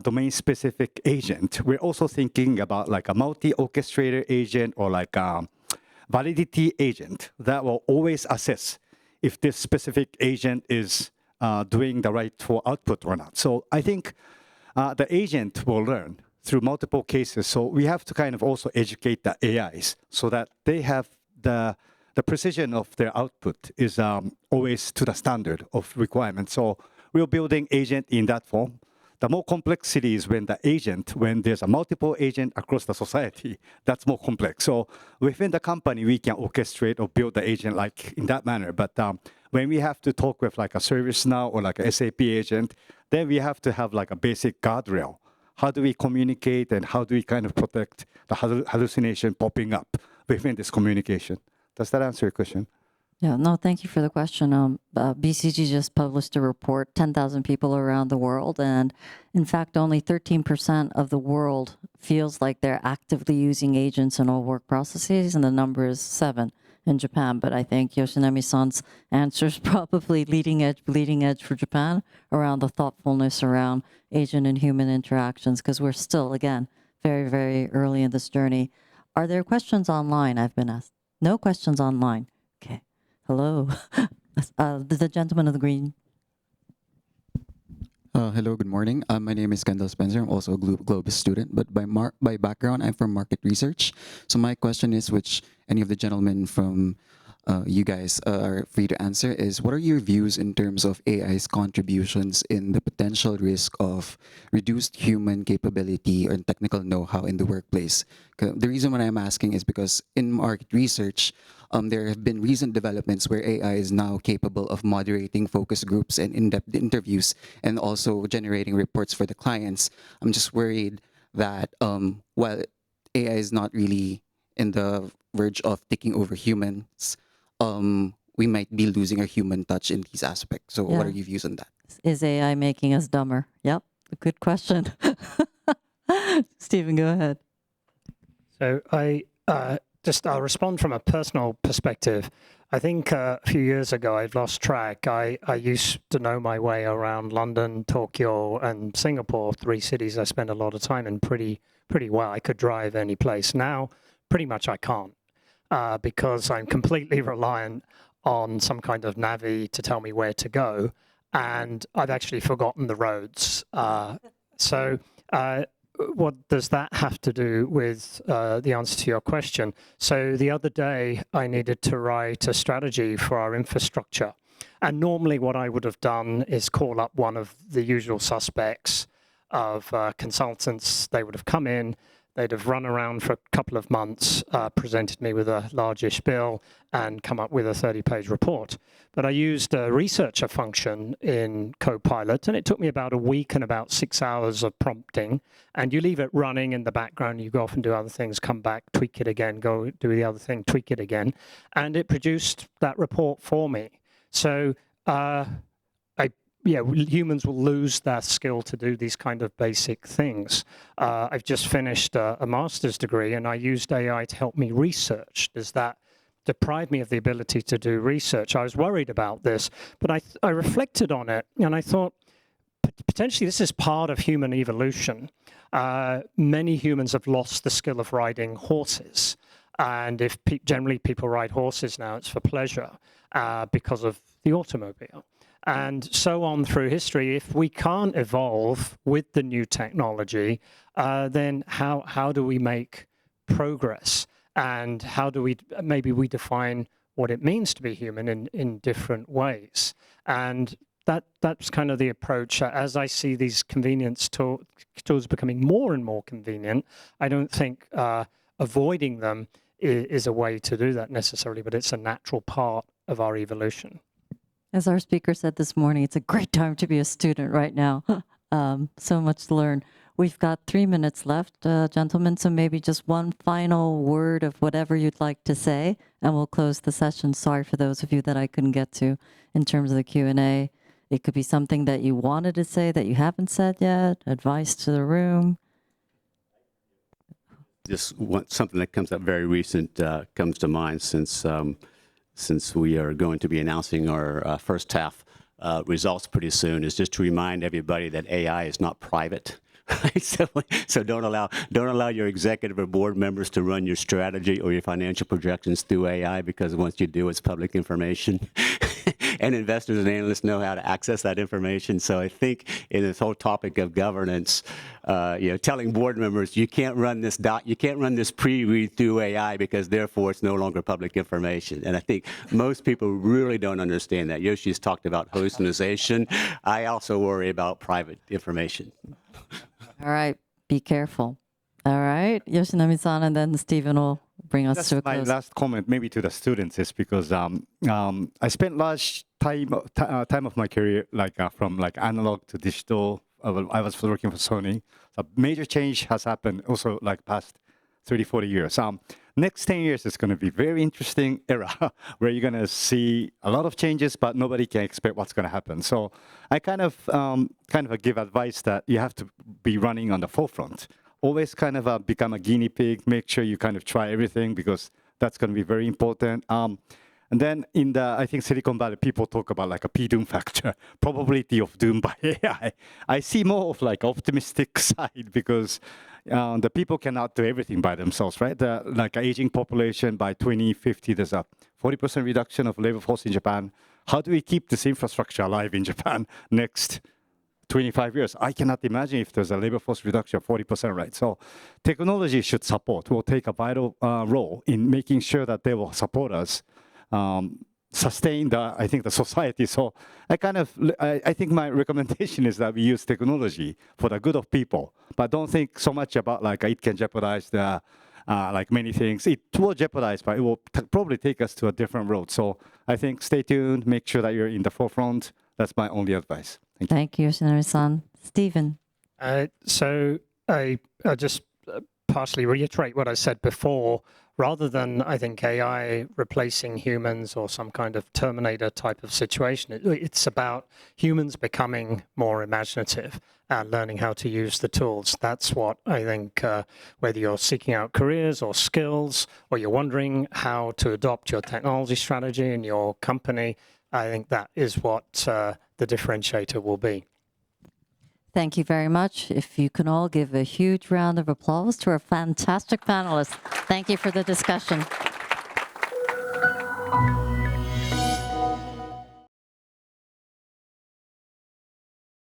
domain-specific agent, we're also thinking about like a multi-orchestrator agent or like a validity agent that will always assess if this specific agent is doing the rightful output or not. So I think the agent will learn through multiple cases. So we have to kind of also educate the AIs so that they have the precision of their output is always to the standard of requirements. So we're building agent in that form. The more complexity is when the agent, when there's a multiple agent across the society, that's more complex. So within the company, we can orchestrate or build the agent like in that manner. But when we have to talk with like a ServiceNow or like a SAP agent, then we have to have like a basic guardrail. How do we communicate and how do we kind of protect the hallucination popping up within this communication? Does that answer your question? Yeah, no, thank you for the question. BCG just published a report, 10,000 people around the world, and in fact, only 13% of the world feels like they're actively using agents in all work processes, and the number is 7 in Japan. But I think Yoshinami-san's answer is probably leading edge for Japan around the thoughtfulness around agent and human interactions, because we're still, again, very, very early in this journey. Are there questions online? I've been asked. No questions online. Okay. Hello. The gentleman of the green. Hello, good morning. My name is Kendall Spencer. I'm also a GLOBIS student, but by background, I'm from market research. So my question is, which any of the gentlemen from you guys are free to answer, is what are your views in terms of AI's contributions in the potential risk of reduced human capability or technical know-how in the workplace? The reason why I'm asking is because in market research, there have been recent developments where AI is now capable of moderating focus groups and in-depth interviews and also generating reports for the clients. I'm just worried that while AI is not really in the verge of taking over humans, we might be losing our human touch in these aspects. So what are your views on that? Is AI making us dumber? Yep, good question. Stephen, go ahead. So I'll respond from a personal perspective. I think a few years ago, I'd lost track. I used to know my way around London, Tokyo, and Singapore, 3 cities I spent a lot of time in pretty well. I could drive any place. Now, pretty much I can't because I'm completely reliant on some kind of Navi to tell me where to go. And I've actually forgotten the roads. So what does that have to do with the answer to your question? So the other day, I needed to write a strategy for our infrastructure. And normally what I would have done is call up one of the usual suspects of consultants. They would have come in, they'd have run around for a couple of months, presented me with a largish bill, and come up with a 30-page report. But I used a researcher function in Copilot, and it took me about a week and about 6 hours of prompting. And you leave it running in the background, you go off and do other things, come back, tweak it again, go do the other thing, tweak it again. And it produced that report for me. So humans will lose their skill to do these kind of basic things. I've just finished a master's degree, and I used AI to help me research. Does that deprive me of the ability to do research? I was worried about this, but I reflected on it, and I thought, potentially this is part of human evolution. Many humans have lost the skill of riding horses. And if generally people ride horses now, it's for pleasure because of the automobile. And so on through history. If we can't evolve with the new technology, then how do we make progress? And how do we, maybe we define what it means to be human in different ways? And that's kind of the approach. As I see these convenience tools becoming more and more convenient, I don't think avoiding them is a way to do that necessarily, but it's a natural part of our evolution. As our speaker said this morning, it's a great time to be a student right now. So much to learn. We've got 3 minutes left, gentlemen, so maybe just one final word of whatever you'd like to say, and we'll close the session. Sorry for those of you that I couldn't get to in terms of the Q&A. It could be something that you wanted to say that you haven't said yet, advice to the room. Just something that comes up very recent comes to mind since we are going to be announcing our first half results pretty soon, is just to remind everybody that AI is not private. Right? So don't allow your executive or board members to run your strategy or your financial projections through AI, because once you do, it's public information. And investors and analysts know how to access that information. So I think in this whole topic of governance, telling board members you can't run this pre-read through AI because therefore it's no longer public information. And I think most people really don't understand that. Yoshi's talked about hallucination. I also worry about private information. All right, be careful. All right, Yoshinami-san, and then Stephen will bring us to a close. My last comment, maybe to the students, is because I spent large time of my career from analog to digital. I was working for Sony. A major change has happened also past 30, 40 years. Next 10 years is going to be very interesting era where you're going to see a lot of changes, but nobody can expect what's going to happen. So I kind of give advice that you have to be running on the forefront. Always kind of become a guinea pig, make sure you kind of try everything, because that's going to be very important. And then I think Silicon Valley, people talk about a P-doom factor, probability of doom by AI. I see more of optimistic side, because the people cannot do everything by themselves, right? Aging population by 2050, there's a 40% reduction of labor force in Japan. How do we keep this infrastructure alive in Japan next 25 years? I cannot imagine if there's a labor force reduction of 40%, right? So technology should support, will take a vital role in making sure that they will support us, sustain the society. So I think my recommendation is that we use technology for the good of people, but don't think so much about it can jeopardize the many things. It will jeopardize, but it will probably take us to a different road. So I think stay tuned, make sure that you're in the forefront. That's my only advice. Thank you, Yoshinari-san. Stephen. So I just partially reiterate what I said before. Rather than, I think, AI replacing humans or some kind of Terminator type of situation, it's about humans becoming more imaginative and learning how to use the tools. That's what I think, whether you're seeking out careers or skills, or you're wondering how to adopt your technology strategy in your company, I think that is what the differentiator will be. Thank you very much. If you can all give a huge round of applause to our fantastic panelists. Thank you for the discussion.